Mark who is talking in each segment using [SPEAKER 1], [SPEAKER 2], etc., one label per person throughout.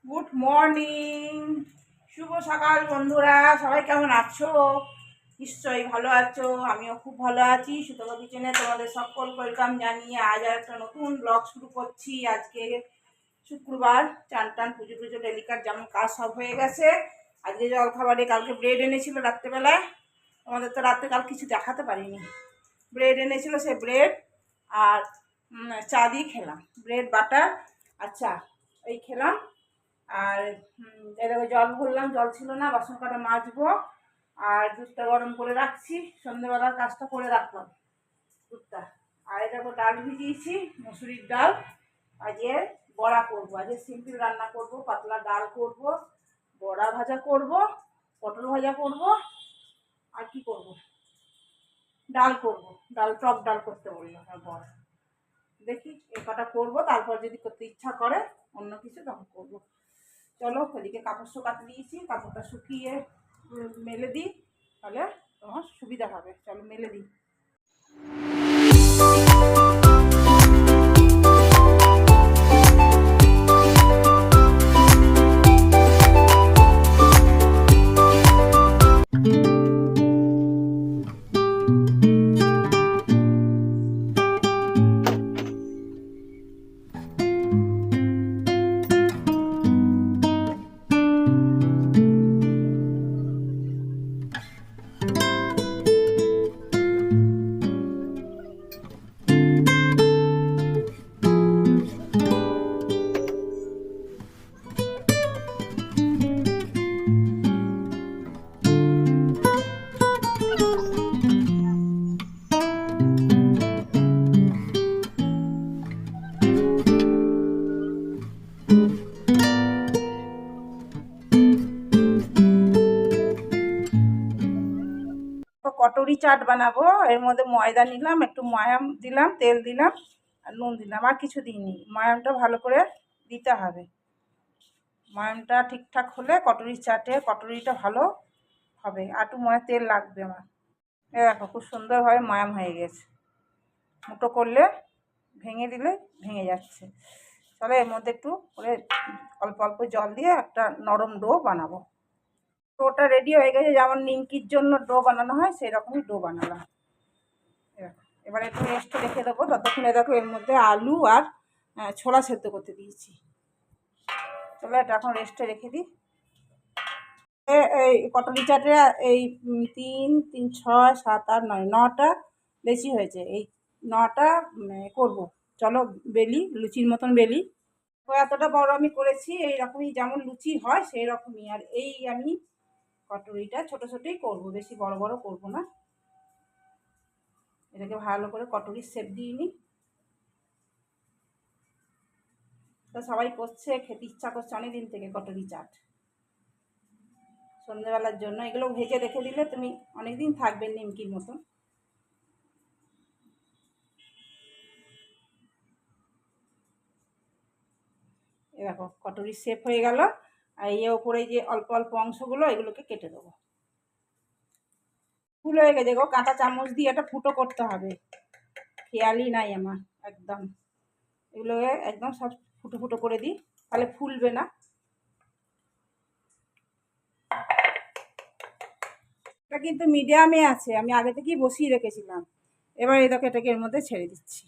[SPEAKER 1] Good morning, শুভ সকাল বন্ধুরা। সবাই কেমন আছো? নিশ্চয়ই ভালো আছো। আমিও খুব ভালো আছি। সুতপা কিচেনে তোমাদের সকল ওয়েলকাম জানিয়ে আজ আর একটা নতুন ব্লগ শুরু করছি। আজকে শুক্রবার, চান টান পুজো টুজো ডেলিকার যেমন কাজ সব হয়ে গেছে। আজকে জলখাবারে কালকে ব্রেড এনেছিল রাত্রেবেলায়। আমাদের তো রাত্রে কাল কিছু দেখাতে পারিনি। ব্রেড এনেছিল, সে ব্রেড আর চা দিয়ে খেলাম। ব্রেড বাটার আর চা এই খেলাম। আর এদিকে জল ভরলাম, জল ছিল না, বাসন কটা মাজবো। আর দুধটা গরম করে রাখছি, সন্ধ্যেবেলার কাজটা করে রাখলাম দুধটা। আর এটাকে ডাল ভিজিয়েছি, মুসুরির ডাল। আজকে বড়া করবো, আজকে সিম্পল রান্না করব, পাতলা ডাল করব, বড়া ভাজা করব, পটল ভাজা করব, আর কি করব, ডাল করব। ডাল, টক ডাল করতে বললো আমার বর। দেখি এ কটা করবো, তারপর যদি করতে ইচ্ছা করে অন্য কিছু তখন করবো। চলো ওদিকে কাপড় শুকাতে দিয়েছি, কাপড়টা শুকিয়ে মেলে দিই, তাহলে তোমার সুবিধা হবে। চলো মেলে দিই। কটরি চাট বানাবো। এর মধ্যে ময়দা নিলাম, একটু ময়াম দিলাম, তেল দিলাম আর নুন দিলাম, আর কিছু দিইনি। ময়ামটা ভালো করে দিতে হবে। ময়ামটা ঠিকঠাক হলে কটরি চাটে কটরিটা ভালো হবে। আর একটু তেল লাগবে আমার। এ দেখো খুব সুন্দরভাবে ময়াম হয়ে গেছে। মুটো করলে ভেঙে দিলে ভেঙে যাচ্ছে। তাহলে এর মধ্যে একটু করে অল্প অল্প জল দিয়ে একটা নরম ডো বানাবো। ডোটা রেডি হয়ে গেছে, যেমন নিমকির জন্য ডো বানানো হয় সেই রকমই ডো বানালাম। এবার একটু রেস্টে রেখে দেবো। ততক্ষণে দেখো এর মধ্যে আলু আর ছোলা সেদ্ধ করতে দিয়েছি। চলো এটা এখন রেস্টে রেখে দিই। এই কটরি চাটে এই 3 3 6 7 8 9 9টা বেশি হয়েছে। এই 9টা করব। চলো বেলি, লুচির মতন বেলি। তো এতটা বড় আমি করেছি, এইরকমই যেমন লুচি হয় সেই রকমই। আর এই আমি কটরিটা ছোট ছোটই করব, বেশি বড় বড় করব না। এটাকে ভালো করে কটরির শেপ দিয়ে নিই। তো সবাই করছে, খেতে ইচ্ছা করছে অনেকদিন থেকে কটরি চাট। সন্ধ্যেবেলার জন্য এগুলো ভেজে রেখে দিলে তুমি অনেকদিন থাকবে নিমকির মতন। এ দেখো কটরি শেপ হয়ে গেল। আর এই ওপরে যে অল্প অল্প অংশগুলো, এগুলোকে কেটে দেবো। ফুল হয়ে গেছে গো, কাঁটা চামচ দিয়ে এটা ফুটো করতে হবে। খেয়ালই নাই আমার একদম। এগুলোকে একদম সব ফুটো ফুটো করে দিই, তাহলে ফুলবে না। এটা কিন্তু মিডিয়ামে আছে, আমি আগে থেকেই বসিয়ে রেখেছিলাম। এবার এই দেখো এটাকে এর মধ্যে ছেড়ে দিচ্ছি।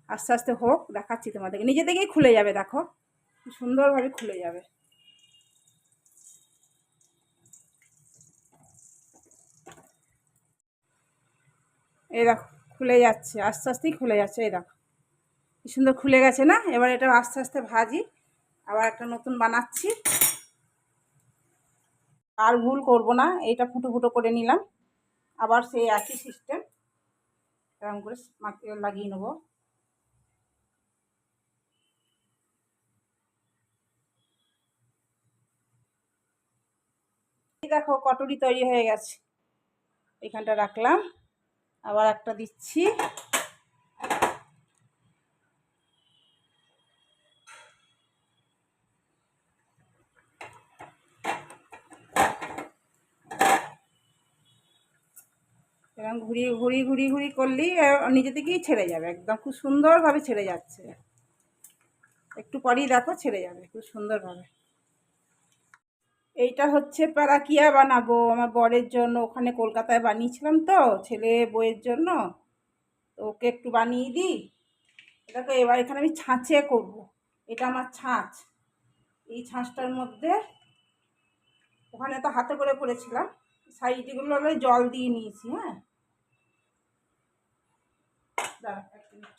[SPEAKER 1] আস্তে আস্তে হোক, দেখাচ্ছি তোমাদেরকে। নিজে থেকেই খুলে যাবে, দেখো সুন্দরভাবে খুলে যাবে। এই দেখো খুলে যাচ্ছে, আস্তে আস্তেই খুলে যাচ্ছে। এই দেখো কি সুন্দর খুলে গেছে না? এবার এটা আস্তে আস্তে ভাজি। আবার একটা নতুন বানাচ্ছি। আর ভুল করব না, এইটা ফুটো ফুটো করে নিলাম। আবার সেই একই সিস্টেম এরকম করে মাখিয়ে লাগিয়ে নেবো। এই দেখো কটরি তৈরি হয়ে গেছে। এখানটা রাখলাম, আবার একটা দিচ্ছি। এরকম ঘুরিয়ে ঘুরিয়ে ঘুরিয়ে ঘুরিয়ে করলেই নিজে থেকেই ছেড়ে যাবে, একদম খুব সুন্দরভাবে ছেড়ে যাচ্ছে। একটু পরেই দেখো ছেড়ে যাবে খুব সুন্দরভাবে। এইটা হচ্ছে প্যারাকিয়া বানাবো আমার বরের জন্য, ওখানে কলকাতায় বানিয়েছিলাম তো ছেলে বউয়ের জন্য, তো ওকে একটু বানিয়ে দিই। এটাকে এবার এখানে আমি ছাঁচে করব। এটা আমার ছাঁচ, এই ছাঁচটার মধ্যে ওখানে তো হাতে করে করেছিলাম, সাইডগুলো জল দিয়ে নিয়েছি। হ্যাঁ, দাঁড়া এক মিনিট,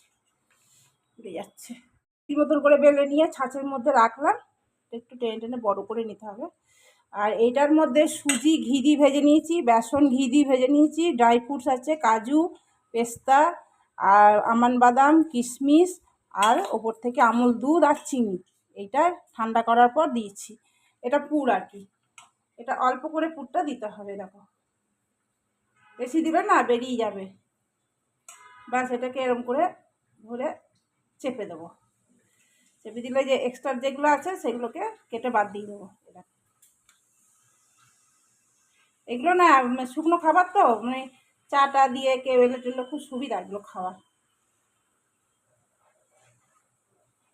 [SPEAKER 1] উঠে যাচ্ছে। এই মতন করে বেলে নিয়ে ছাঁচের মধ্যে রাখলাম, একটু টেনে টেনে বড় করে নিতে হবে। আর এইটার মধ্যে সুজি ঘি দিয়ে ভেজে নিয়েছি, বেসন ঘি দিয়ে ভেজে নিয়েছি, ড্রাই ফ্রুটস আছে কাজু পেস্তা আর আমন্ড বাদাম কিশমিশ, আর ওপর থেকে আমুল দুধ আর চিনি। এইটা ঠান্ডা করার পর দিয়েছি। এটা পুর আর কি, এটা অল্প করে পুরটা দিতে হবে। দেখো বেশি দিলে না বেরিয়ে যাবে। ব্যাস এটাকে এরকম করে ধরে চেপে দেবো, চেপে দিলে যে এক্সট্রা যেগুলো আছে সেগুলোকে কেটে বাদ দিয়ে দেবো। এগুলো না শুকনো খাবার তো, মানে চাটা দিয়ে কেবেলের জন্য খুব সুবিধা এগুলো খাওয়া।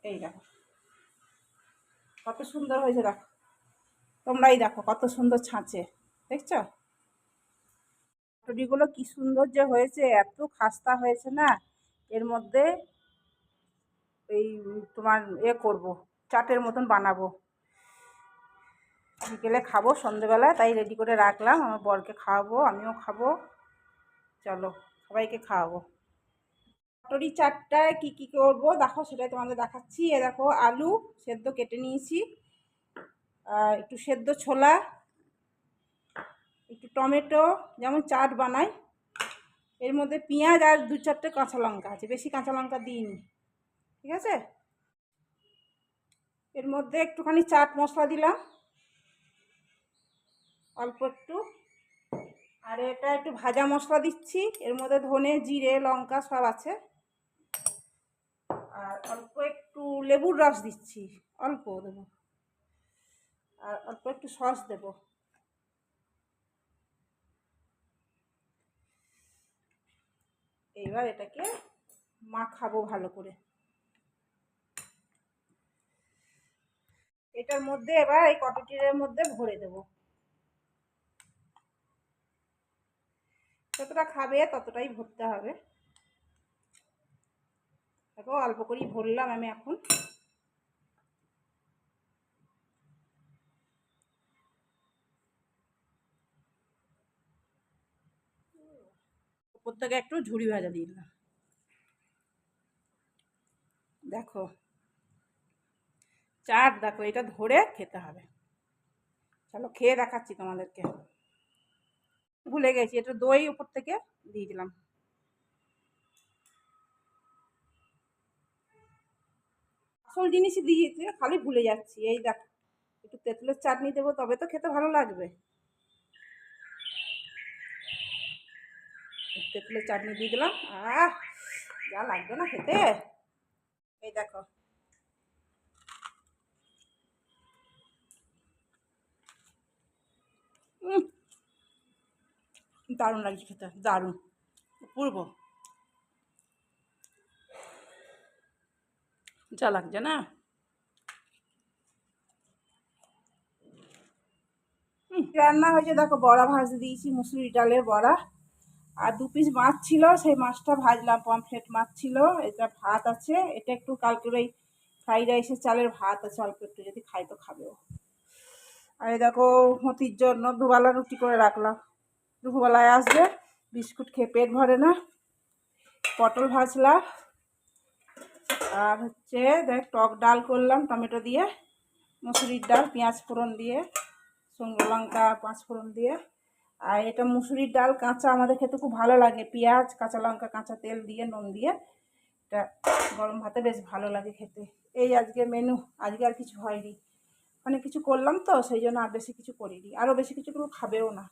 [SPEAKER 1] এই দেখো কত সুন্দর হয়েছে, দেখো তোমরাই দেখো কত সুন্দর ছাঁচে, দেখছো কচুরিগুলো কি সুন্দর যে হয়েছে, এত খাস্তা হয়েছে না। এর মধ্যে এই তোমার করব, চাটের মতন বানাবো, বিকেলে খাবো সন্ধেবেলায়, তাই রেডি করে রাখলাম। আমার বরকে খাওয়াবো, আমিও খাবো, চলো সবাইকে খাওয়াবো। কচুরি চাটটায় কী কী করবো দেখো, সেটাই তোমাদের দেখাচ্ছি। এ দেখো আলু সেদ্ধ কেটে নিয়েছি, একটু সেদ্ধ ছোলা, একটু টমেটো যেমন চাট বানাই, এর মধ্যে পেঁয়াজ আর 2-4টে কাঁচা লঙ্কা আছে, বেশি কাঁচা লঙ্কা দিইনি, ঠিক আছে। এর মধ্যে একটুখানি চাট মশলা দিলাম অল্প একটু, আর এটা একটু ভাজা মশলা দিচ্ছি, এর মধ্যে ধনে জিরে লঙ্কা সব আছে, আর অল্প একটু লেবুর রস দিচ্ছি, অল্প দেবো, আর অল্প একটু সস দেবো। এবার এটাকে মাখাবো ভালো করে। এটার মধ্যে এবার এই কটকিরের মধ্যে ভরে দেবো, যতটা খাবে ততটাই ভরতে হবে। দেখো অল্প করেই ভরলাম আমি এখন। উপর থেকে একটু ঝুড়ি ভাজা দিয়ে দিলাম। দেখো চাট, দেখো এটা ধরে খেতে হবে। চলো খেয়ে দেখাচ্ছি তোমাদেরকে। ভুলে গেছি, এটা দই উপর থেকে দিয়ে দিলাম। আসল জিনিসই দিয়েছে, খালি ভুলে যাচ্ছি। এই দেখো একটু তেঁতুলের চাটনি দেবো, তবে তো খেতে ভালো লাগবে। তেঁতুলের চাটনি দিয়ে দিলাম, যা লাগবে না খেতে। এই দেখো দারুণ লাগছে খেতে, দারুণ পূর্ব যা লাগছে না। রান্না হয়েছে দেখো, বড়া ভাজতে দিয়েছি, মুসুরি ডালের বড়া, আর 2 পিস মাছ ছিল, সেই মাছটা ভাজলাম, পমফ্রেট মাছ ছিল। এটা ভাত আছে, এটা একটু কালকের ওই ফ্রাইড রাইসের চালের ভাত আছে অল্প একটু, যদি খাই তো খাবেও। আর এই দেখো মতির জন্য দুবেলা রুটি করে রাখলাম, দুপুরবেলায় আসবে, বিস্কুট খেয়ে পেট ভরে না। পটল ভাজলাম, আর হচ্ছে দেখ টক ডাল করলাম টমেটো দিয়ে, মুসুরির ডাল পেঁয়াজ ফোড়ন দিয়ে, শুকনো লঙ্কা 5 ফোড়ন দিয়ে। আর এটা মুসুরির ডাল কাঁচা আমাদের খেতে খুব ভালো লাগে, পেঁয়াজ কাঁচা লঙ্কা কাঁচা তেল দিয়ে নুন দিয়ে, এটা গরম ভাতে বেশ ভালো লাগে খেতে। এই আজকে মেনু, আজকে আর কিছু হয়নি, অনেক কিছু করলাম তো সেই জন্য আর বেশি কিছু করিনি, আরও বেশি কিছু কেউ খাবেও না।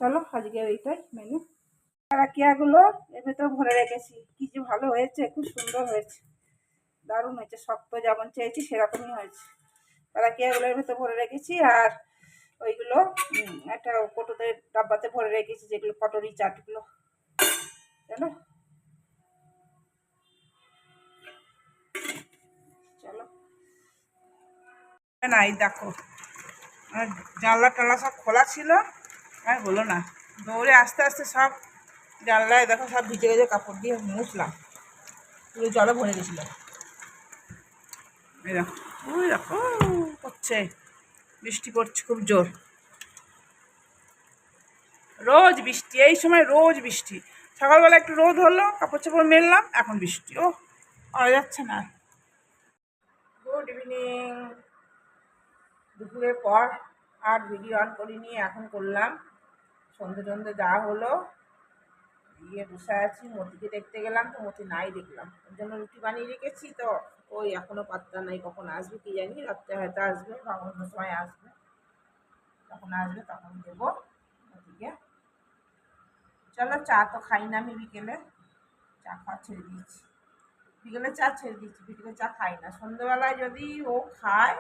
[SPEAKER 1] চলো আজকে এইটাই মেনু। রাকিয়াগুলো এর ভেতর ভরে রেখেছি, কি যে ভালো হয়েছে, খুব সুন্দর হয়েছে, দারুণ হয়েছে, শক্ত যেমন চেয়েছি সেরকমই হয়েছে। রাকিয়াগুলোর ভেতর ভরে রেখেছি, আর ওইগুলো একটা কটোতে ডাব্বাতে ভরে রেখেছি, যেগুলো কটরি চাটগুলো। জানো না এই দেখো, আর জানলা টানলা সব খোলা ছিল, আর হলো না। দৌড়ে আস্তে আস্তে সব জানলায় দেখো সব ভিজে গেছে, কাপড় দিয়ে মুছলাম, পুরো জলে ভরে গেছিলো। এই দেখো, ওই দেখো পড়ছে, বৃষ্টি পড়ছে খুব জোর। রোজ বৃষ্টি, এই সময় রোজ বৃষ্টি। সকালবেলা একটু রোদ হলো, কাপড় চাপড় মেললাম, এখন বৃষ্টি। ও পাওয়া যাচ্ছে না। Good evening. দুপুরের পর আর ভিডিও অন করিনি, এখন করলাম। সন্ধে টন্ধে দেওয়া হলো, দিয়ে বসে আছি। মতিকে দেখতে গেলাম তো মতি নাই, দেখলাম ওর জন্য রুটি বানিয়ে রেখেছি। তো ওই এখনো পাত্তা নাই, কখন আসবে কি জানি, রাত্রে হয়তো আসবে বা অন্য সময় আসবে। তখন আসবে, তখন দেবো মতিকে। চলো, চা তো খাই না আমি বিকেলে, চা খাওয়া ছেড়ে দিয়েছি। বিকেলে চা ছেড়ে দিয়েছি, বিকেলে চা খাই না। সন্ধ্যেবেলায় যদি ও খায়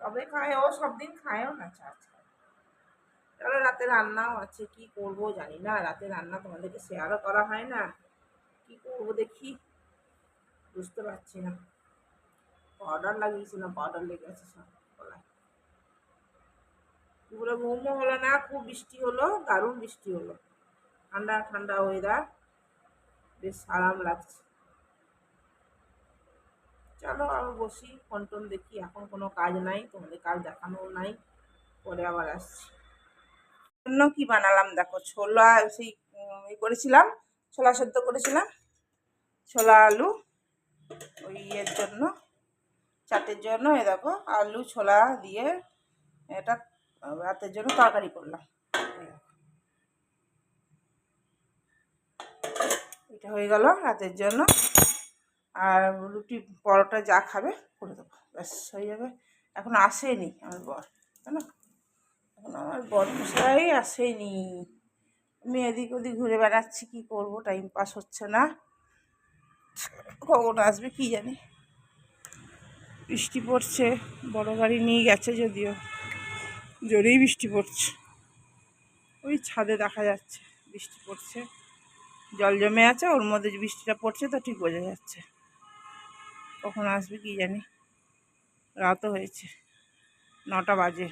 [SPEAKER 1] তবে খায়, ও সব দিন খায়ও না চা খায়। চলো, রাতে রান্নাও আছে, কি করব জানি না। রাতে রান্না তোমাদেরকে শেয়ারও করা হয় না, কি করব দেখি, বুঝতে পারছি না। পাউডার লাগিয়েছিলাম, পাউডার লেগে আছে সব গলায়। দুপুরে ঘুমও হলো না, খুব বৃষ্টি হলো, দারুণ বৃষ্টি হলো। ঠান্ডা ঠান্ডা ওয়েদার, বেশ আরাম লাগছে। চলো আমি বসি, ফোন টোন দেখি, এখন কোনো কাজ নাই, তোমাদের কাজ দেখানোও নাই, পরে আবার আসছি। জন্য কি বানালাম দেখো, ছোলা সেই করেছিলাম, ছোলা সেদ্ধ করেছিলাম, ছোলা আলু, ওই ইয়ের জন্য, চাটের জন্য। এ দেখো আলু ছোলা দিয়ে এটা রাতের জন্য তরকারি করলাম। এটা হয়ে গেল রাতের জন্য। আর রুটি পরোটা যা খাবে করে দেবো, ব্যাস হয়ে যাবে। এখন আসেনি আমার বর, তাই না? এখন আমার বর মশাই আসেনি, আমি এদিক ওদিক ঘুরে বেড়াচ্ছি, কি করব, টাইম পাস হচ্ছে না। কখন আসবে কি জানি। বৃষ্টি পড়ছে, বড় গাড়ি নিয়ে গেছে, যদিও জোরেই বৃষ্টি পড়ছে। ওই ছাদে দেখা যাচ্ছে বৃষ্টি পড়ছে, জল জমে আছে, ওর মধ্যে বৃষ্টিটা পড়ছে তো ঠিক বোঝা যাচ্ছে। কখন আসবে কি জানি, রাতও হয়েছে, 9টা বাজে।